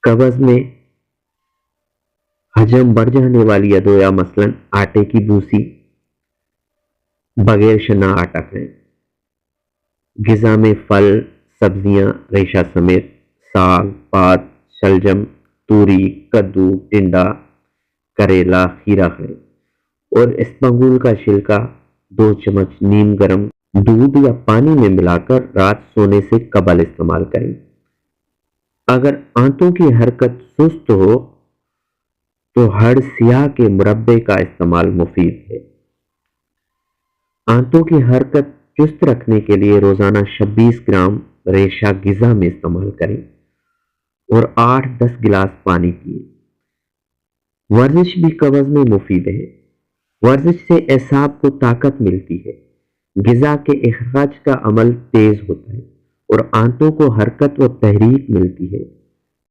قبض میں ہجم بڑھ جانے والی ادویہ مثلاً آٹے کی بھوسی، بغیر شنا آٹا کھائیں۔ غذا میں پھل، سبزیاں ریشہ سمیت، ساگ پات، شلجم، توری، کدو، ٹنڈا، کریلا، کھیرا کھائیں، اور اسپاغول کا چھلکا 2 چمچ نیم گرم دودھ یا پانی میں ملا کر رات سونے سے قبل استعمال کریں۔ اگر آنتوں کی حرکت سست ہو تو ہڑ سیاہ کے مربے کا استعمال مفید ہے۔ آنتوں کی حرکت چست رکھنے کے لیے روزانہ 26 گرام ریشہ غذا میں استعمال کریں اور 8-10 گلاس پانی پیئیں۔ ورزش بھی قبض میں مفید ہے۔ ورزش سے اعصاب کو طاقت ملتی ہے، غذا کے اخراج کا عمل تیز ہوتا ہے اور آنتوں کو حرکت و تحریک ملتی ہے۔